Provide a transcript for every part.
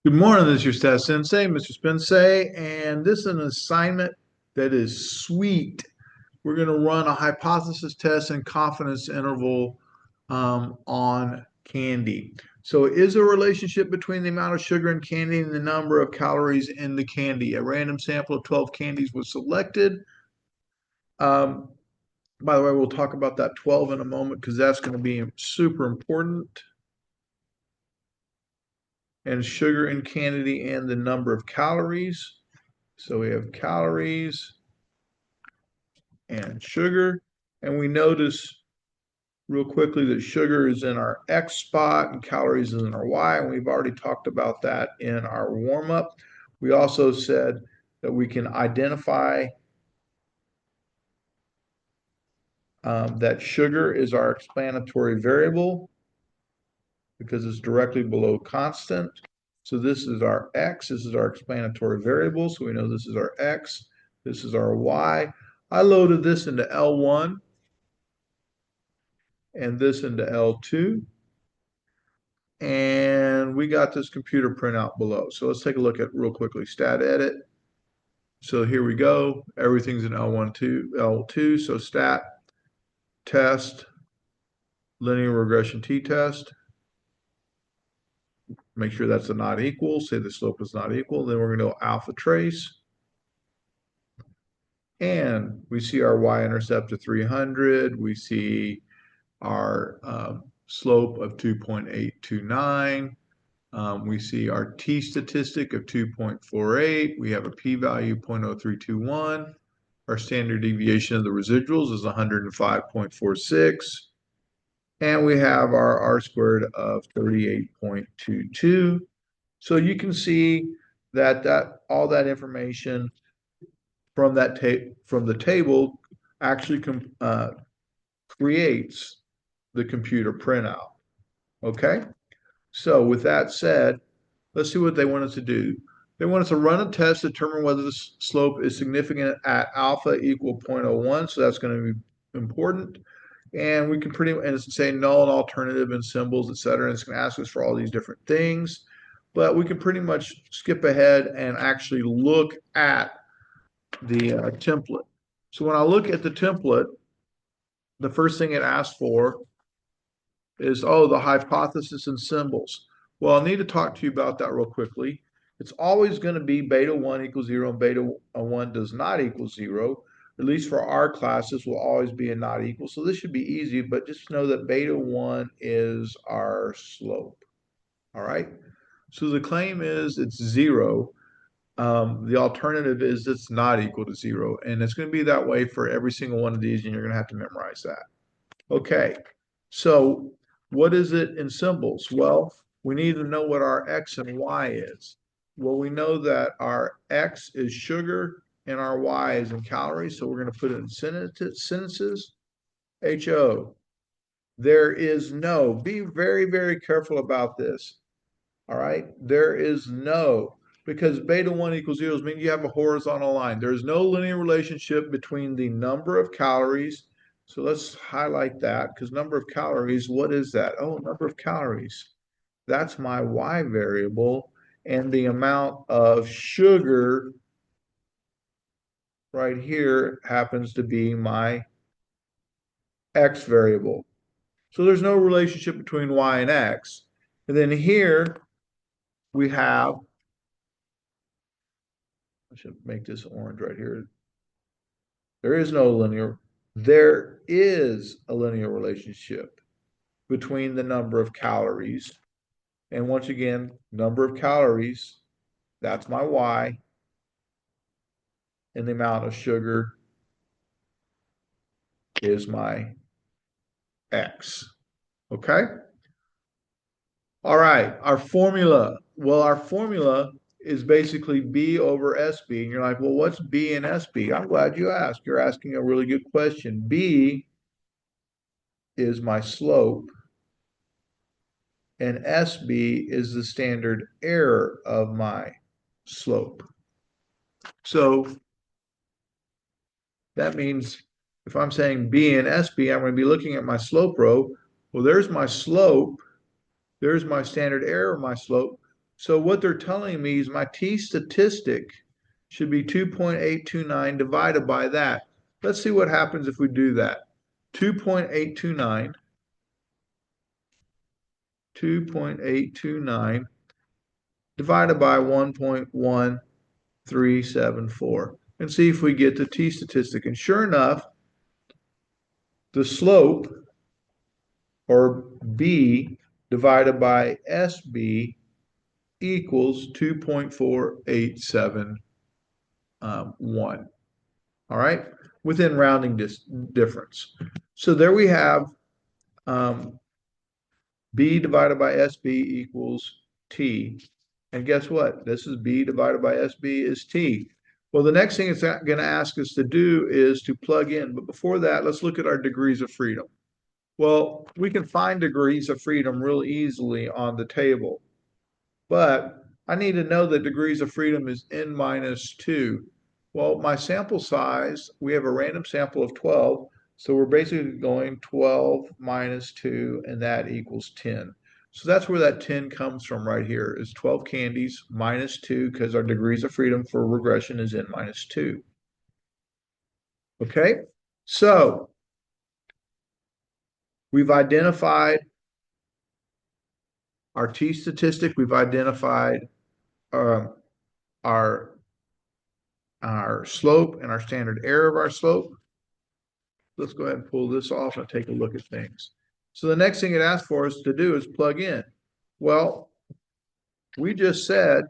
Good morning, this is your Stat Sensei, Mr. Spensei, and this is an assignment that is sweet. We're going to run a hypothesis test and confidence interval on candy. So, is a relationship between the amount of sugar in candy and the number of calories in the candy? A random sample of 12 candies was selected. Um, by the way, we'll talk about that 12 in a moment because that's going to be super important. And sugar in candy and the number of calories. So we have calories and sugar. And we notice real quickly that sugar is in our X spot and calories is in our Y. And we've already talked about that in our warm up. We also said that we can identify that sugar is our explanatory variable because it's directly below constant. So this is our X, this is our explanatory variable. So we know this is our X, this is our Y. I loaded this into L1 and this into L2. And we got this computer printout below. So let's take a look at real quickly, stat edit. So here we go. Everything's in L1, L2. So stat, test, linear regression t-test. Make sure that's a not equal. Say the slope is not equal. Then we're going to go alpha trace. And we see our y-intercept of 300. We see our slope of 2.829. We see our t-statistic of 2.48. We have a p-value 0.0321. Our standard deviation of the residuals is 105.46. And we have our r-squared of 38.22. So you can see that all that information from the table actually creates the computer printout. Okay? So with that said, let's see what they want us to do. They want us to run a test to determine whether the slope is significant at alpha equal 0.01. So that's going to be important. And we can and it's say null and alternative and symbols, etc. And it's going to ask us for all these different things. But we can pretty much skip ahead and actually look at the template. So when I look at the template, the first thing it asks for is, oh, the hypothesis and symbols. Well, I'll need to talk to you about that real quickly. It's always going to be beta 1 equals 0 and beta 1 does not equal 0. At least for our classes, will always be a not equal. So this should be easy, but just know that beta 1 is our slope. All right? So the claim is it's 0. The alternative is it's not equal to 0. And it's going to be that way for every single one of these, and you're going to have to memorize that. Okay, so what is it in symbols? Well, we need to know what our X and Y is. Well, we know that our X is sugar and our Y is in calories. So we're going to put it in sentences. HO. There is no, be very, very careful about this. All right, there is no, because beta 1 equals 0 means you have a horizontal line. There is no linear relationship between the number of calories. So let's highlight that, because number of calories, what is that? Oh, number of calories. That's my Y variable. And the amount of sugar right here happens to be my X variable. So there's no relationship between Y and X. And then here we have, I should make this orange right here. There is no linear. There is a linear relationship between the number of calories. And once again, number of calories, that's my Y. And the amount of sugar is my X. Okay? All right, our formula. Well, our formula is basically B over SB. And you're like, well, what's B and SB? I'm glad you asked. You're asking a really good question. B is my slope, and SB is the standard error of my slope. So that means if I'm saying B and SB, I'm going to be looking at my slope row. Well, there's my slope. There's my standard error of my slope. So what they're telling me is my t-statistic should be 2.829 divided by that. Let's see what happens if we do that. 2.829 divided by 1.1374 and see if we get the t-statistic. And sure enough, the slope, or B divided by SB, equals 2.4871. All right, within rounding difference. So there we have B divided by SB equals T. And guess what? This is B divided by SB is T. Well, the next thing it's going to ask us to do is to plug in. But before that, let's look at our degrees of freedom. Well, we can find degrees of freedom real easily on the table. But I need to know that degrees of freedom is n minus 2. Well, my sample size, we have a random sample of 12. So we're basically going 12 minus 2, and that equals 10. So that's where that 10 comes from right here, is 12 candies minus 2, because our degrees of freedom for regression is n minus 2. Okay, so we've identified our t-statistic, we've identified our slope and our standard error of our slope. Let's go ahead and pull this off and take a look at things. So the next thing it asks for us to do is plug in. Well, we just said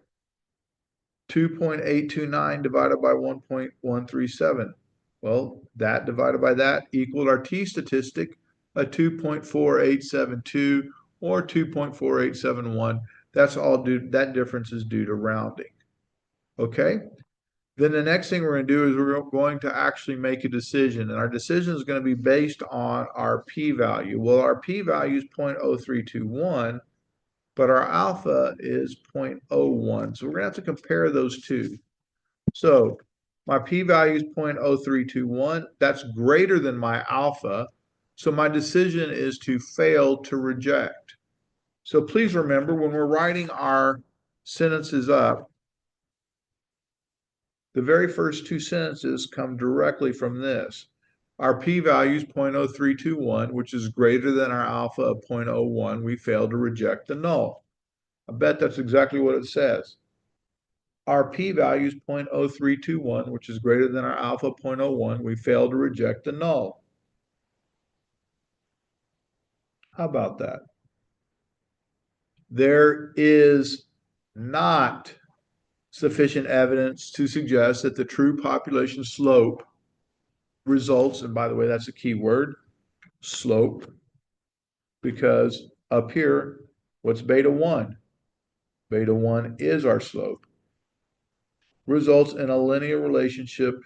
2.829 divided by 1.137. Well, that divided by that equaled our t-statistic, a 2.4872 or 2.4871. That's all due, that difference is due to rounding. Okay? Then the next thing we're going to do is we're going to actually make a decision. And our decision is going to be based on our p-value. Well, our p-value is 0.0321, but our alpha is 0.01. So we're going to have to compare those two. So my p-value is 0.0321. That's greater than my alpha. So my decision is to fail to reject. So please remember, when we're writing our sentences up, the very first two sentences come directly from this. Our p-value is 0.0321, which is greater than our alpha of 0.01. We failed to reject the null. I bet that's exactly what it says. Our p-value is 0.0321, which is greater than our alpha 0.01. We failed to reject the null. How about that? There is not sufficient evidence to suggest that the true population slope results, and by the way, that's a key word, slope, because up here, what's beta 1? Beta 1 is our slope. Results in a linear relationship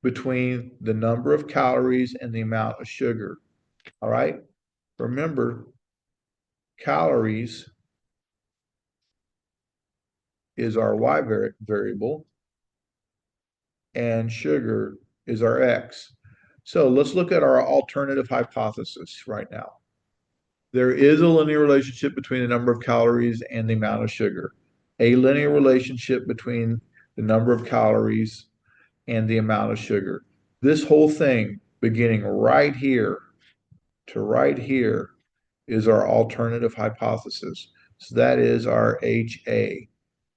between the number of calories and the amount of sugar. All right? Remember, calories is our y variable, and sugar is our x. So let's look at our alternative hypothesis right now. There is a linear relationship between the number of calories and the amount of sugar. A linear relationship between the number of calories and the amount of sugar. This whole thing, beginning right here to right here, is our alternative hypothesis. So that is our HA.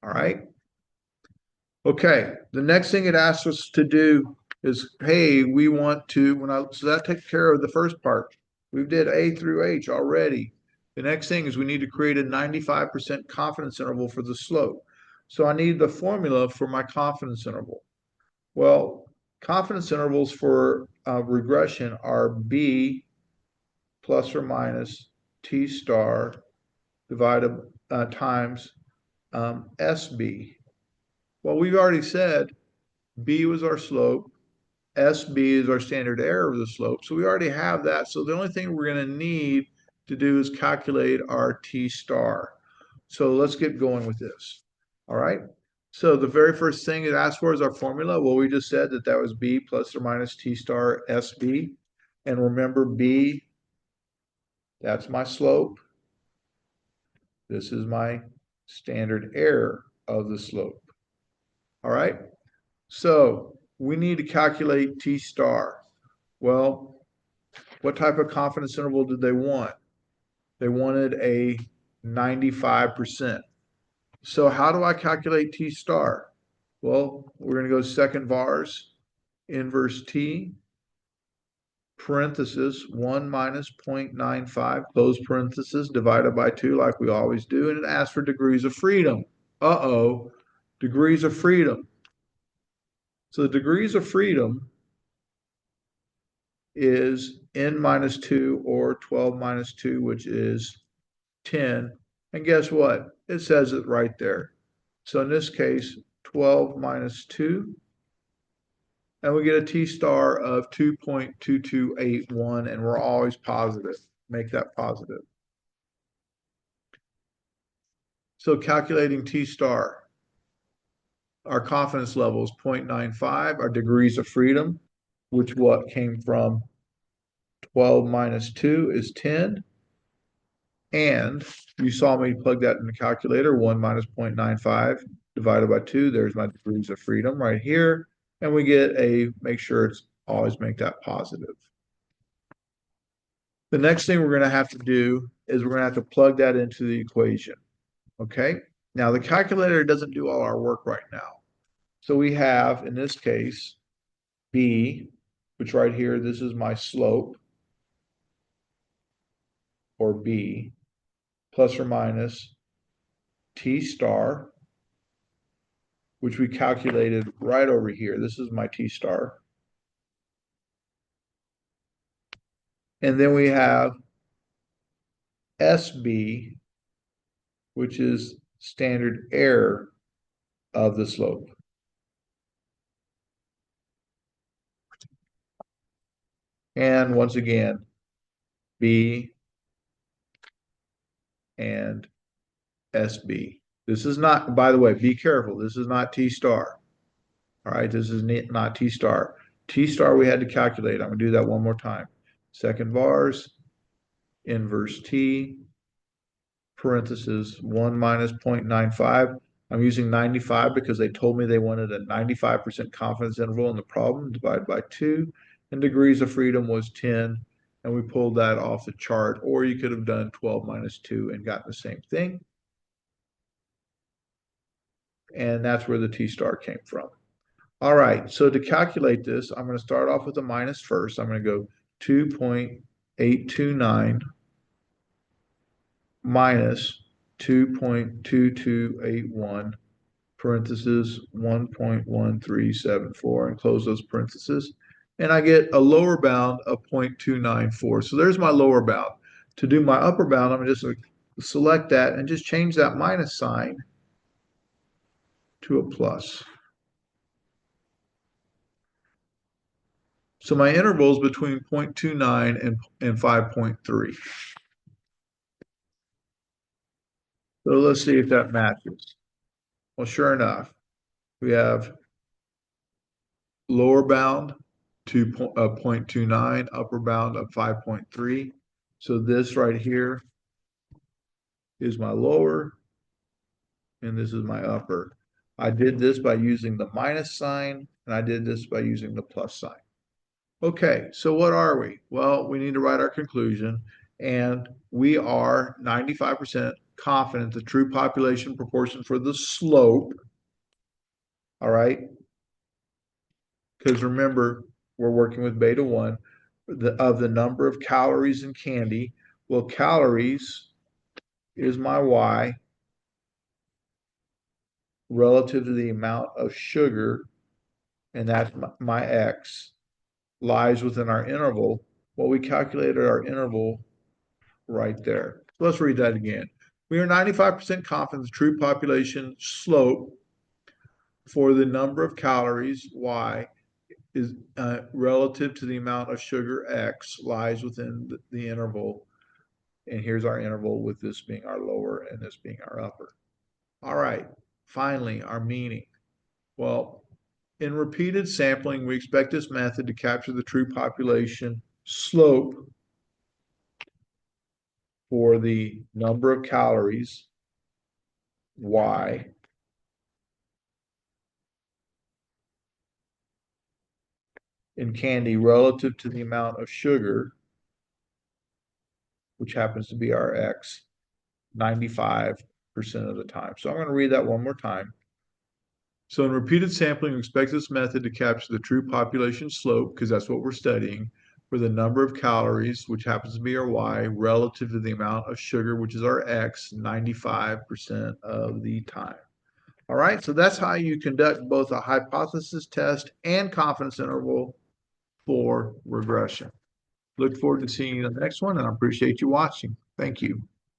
All right. Okay. The next thing it asks us to do is, hey, we want to, so that takes care of the first part. We did A through H already. The next thing is we need to create a 95% confidence interval for the slope. So I need the formula for my confidence interval. Well, confidence intervals for regression are B plus or minus T star divided times SB. Well, we've already said B was our slope, SB is our standard error of the slope. So we already have that. So the only thing we're going to need to do is calculate our T star. So let's get going with this. All right. So the very first thing it asks for is our formula. Well, we just said that that was B plus or minus T star SB. And remember, B, that's my slope. This is my standard error of the slope. All right. So we need to calculate T star. Well, what type of confidence interval did they want? They wanted a 95%. So how do I calculate T star? Well, we're going to go second vars, inverse T, parenthesis 1 minus 0.95, close parenthesis, divided by 2 like we always do, and it asks for degrees of freedom. Uh-oh, degrees of freedom. So the degrees of freedom is n minus 2 or 12 minus 2, which is 10. And guess what? It says it right there. So in this case, 12 minus 2, and we get a T star of 2.2281, and we're always positive. Make that positive. So calculating T star, our confidence level is 0.95, our degrees of freedom, which what came from 12 minus 2 is 10. And you saw me plug that in the calculator, 1 minus 0.95 divided by 2. There's my degrees of freedom right here. And we get make sure it's always make that positive. The next thing we're going to have to do is we're going to have to plug that into the equation. Okay. Now the calculator doesn't do all our work right now. So we have, in this case, B, which right here, this is my slope, or B, plus or minus T star, which we calculated right over here. This is my T star. And then we have SB, which is standard error of the slope. And once again, B and SB. This is not, by the way, be careful. This is not T star. All right, this is not T star. T star we had to calculate. I'm going to do that one more time. Second vars, inverse T, parenthesis 1 minus 0.95. I'm using 95 because they told me they wanted a 95% confidence interval in the problem, divided by 2, and degrees of freedom was 10, and we pulled that off the chart, or you could have done 12 minus 2 and gotten the same thing. And that's where the T star came from. All right, so to calculate this, I'm going to start off with a minus first. I'm going to go 2.829 minus 2.2281, parentheses 1.1374, and close those parentheses. And I get a lower bound of 0.294. So there's my lower bound. To do my upper bound, I'm just going to select that and just change that minus sign to a plus. So my interval is between 0.29 and 5.3. So let's see if that matches. Well, sure enough, we have lower bound 0.29, upper bound of 5.3. So this right here is my lower, and this is my upper. I did this by using the minus sign, and I did this by using the plus sign. Okay, so what are we? Well, we need to write our conclusion, and we are 95% confident the true population proportion for the slope, all right? Because remember, we're working with beta 1, of the number of calories in candy. Well, calories is my y relative to the amount of sugar, and that's my x, lies within our interval. Well, we calculated our interval right there. So let's read that again. We are 95% confident the true population slope for the number of calories, y, is relative to the amount of sugar, x, lies within the interval. And here's our interval, with this being our lower and this being our upper. All right, finally, our meaning. Well, in repeated sampling, we expect this method to capture the true population slope for the number of calories Y in candy relative to the amount of sugar, which happens to be our X, 95% of the time. So I'm going to read that one more time. So in repeated sampling, we expect this method to capture the true population slope, because that's what we're studying, for the number of calories, which happens to be our Y, relative to the amount of sugar, which is our X, 95% of the time. All right, so that's how you conduct both a hypothesis test and confidence interval for regression. Look forward to seeing you in the next one, and I appreciate you watching. Thank you.